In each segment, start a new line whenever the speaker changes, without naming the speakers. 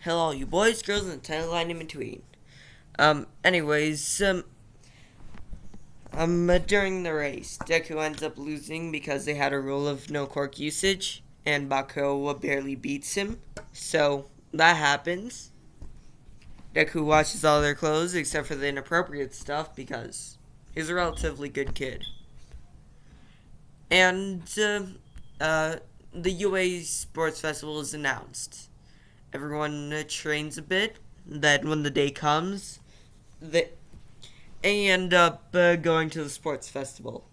Hello, you boys, girls, and the tiny line in between. Anyways, during the race, Deku ends up losing because they had a rule of no cork usage, and Bako barely beats him. So, that happens. Deku washes all their clothes except for the inappropriate stuff because he's a relatively good kid. And, the UA Sports Festival is announced. Everyone trains a bit. Then when the day comes, they end up going to the sports festival.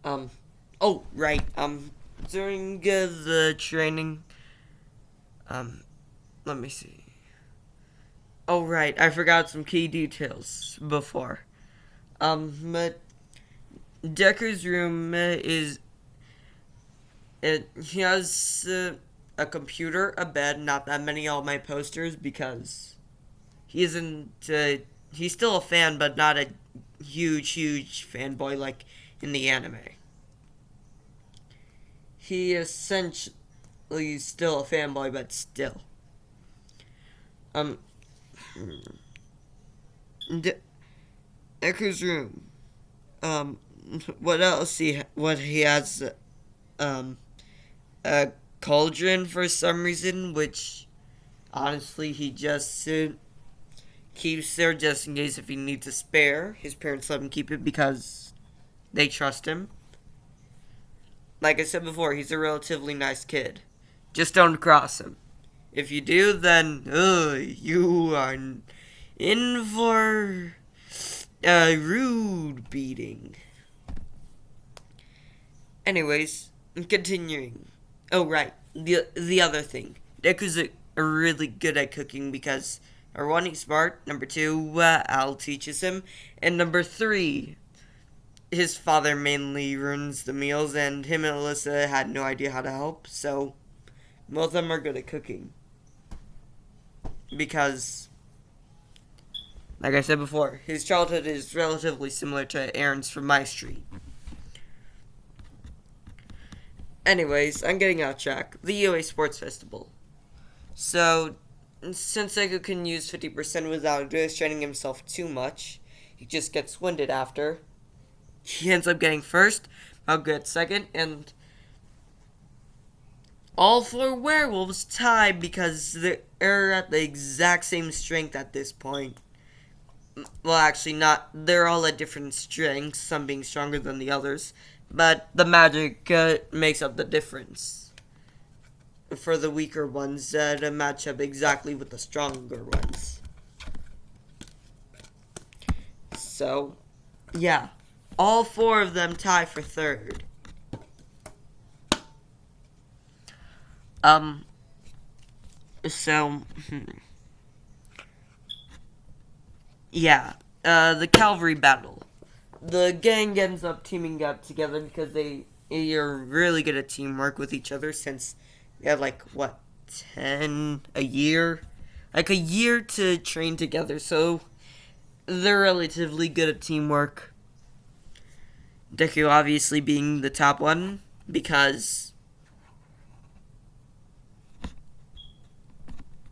Oh, right. During the training, let me see. Oh, right. I forgot some key details before. But Decker's room he has a computer, a bed, not that many All Might posters because he isn't. He's still a fan, but not a huge fanboy like in the anime. He essentially is still a fanboy, but still. Um, Eku's room. What else what he has? A cauldron for some reason, which honestly he just keeps there just in case if he needs a spare. His parents let him keep it because they trust him. Like I said before, he's a relatively nice kid. Just don't cross him. If you do, then you are in for a rude beating. Anyways, continuing. Oh, right. The other thing. Deku's really good at cooking because, number one, he's smart. Number two, Al teaches him. And number three, his father mainly ruins the meals, and him and Alyssa had no idea how to help. So, both of them are good at cooking. Because, like I said before, his childhood is relatively similar to Aaron's from my street. Anyways, I'm getting off track. The UA Sports Festival. So, since Deku can use 50% without straining himself too much, he just gets winded after. He ends up getting first, I'll get second, and all four werewolves tie because they're at the exact same strength at this point. Well, actually not. They're all at different strengths, some being stronger than the others. But the magic makes up the difference. For the weaker ones to match up exactly with the stronger ones. So, yeah. All four of them tie for third. So, yeah. The cavalry battle. The gang ends up teaming up together because they are really good at teamwork with each other since they had a year? Like a year to train together, so they're relatively good at teamwork. Deku obviously being the top one because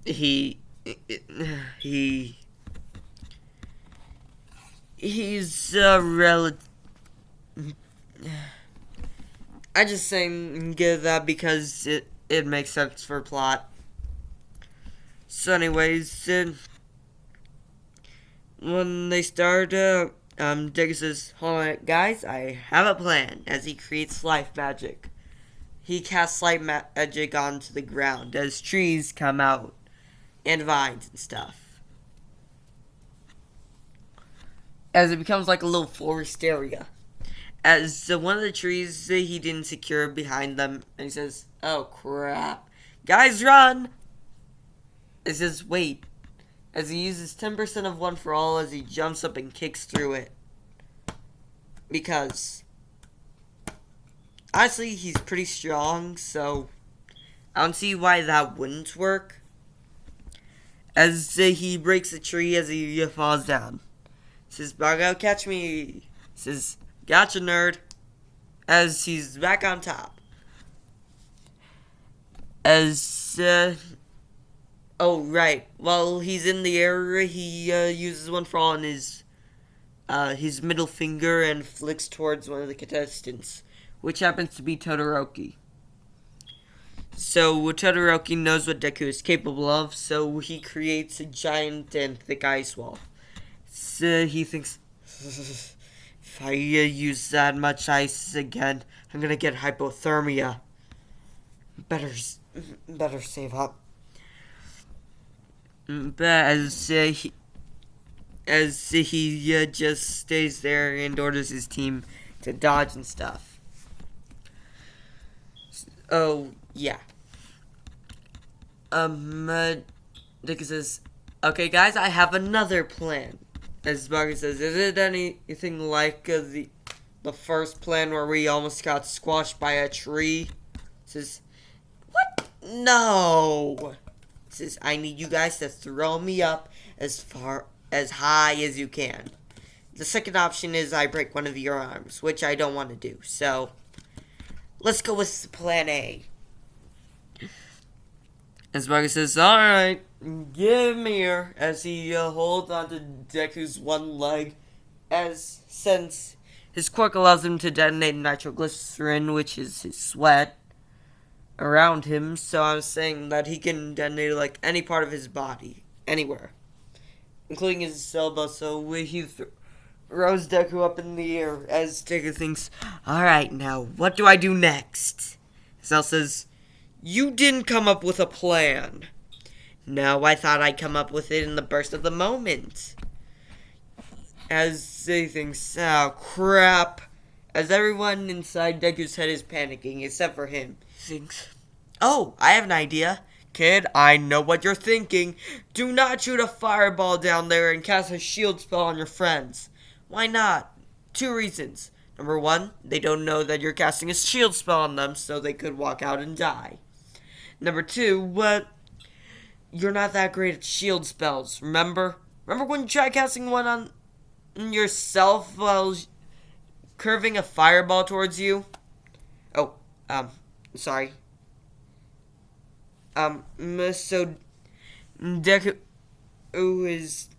he he's I just saying give that because it makes sense for plot. So anyways, when they start, Deku says, "Hold on, guys, I have a plan." As he creates life magic, he casts light magic onto the ground as trees come out and vines and stuff. As it becomes like a little forest area. As one of the trees he didn't secure behind them, and he says, "Oh crap, guys, run!" It says, "Wait." As he uses 10% of one for all as he jumps up and kicks through it. Because, honestly, he's pretty strong, so I don't see why that wouldn't work. As he breaks a tree as he falls down. He says, "Bago, catch me." He says, "Gotcha, nerd." As he's back on top. As, oh, right. While he's in the air, he uses one for all on his middle finger and flicks towards one of the contestants, which happens to be Todoroki. So Todoroki knows what Deku is capable of, so he creates a giant and thick ice wall. So he thinks, if I use that much ice again, I'm gonna get hypothermia. Better save up. But as he just stays there and orders his team to dodge and stuff. Oh, yeah. Deku says, okay, guys, I have another plan. As Buggy says, is it anything like the first plan where we almost got squashed by a tree? Says, what? No. Says, I need you guys to throw me up as high as you can. The second option is I break one of your arms, which I don't want to do. So, let's go with plan A. As Buggy says, alright, give me here, as he holds onto Deku's one leg, since his quirk allows him to detonate nitroglycerin, which is his sweat, around him, so I'm saying that he can detonate like any part of his body, anywhere, including his elbow, so he throws Deku up in the air, as Deku thinks, alright, now, what do I do next? Cell says, you didn't come up with a plan. No, I thought I'd come up with it in the burst of the moment. As he thinks, oh, crap. As everyone inside Deku's head is panicking, except for him. He thinks, oh, I have an idea. Kid, I know what you're thinking. Do not shoot a fireball down there and cast a shield spell on your friends. Why not? 2 reasons. Number 1, they don't know that you're casting a shield spell on them, so they could walk out and die. Number 2, you're not that great at shield spells, remember? Remember when you tried casting one on yourself while curving a fireball towards you? Oh, sorry. So Deku is...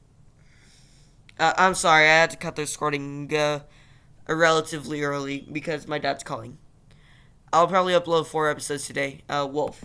I'm sorry, I had to cut this recording relatively early because my dad's calling. I'll probably upload 4 episodes today. Wolf.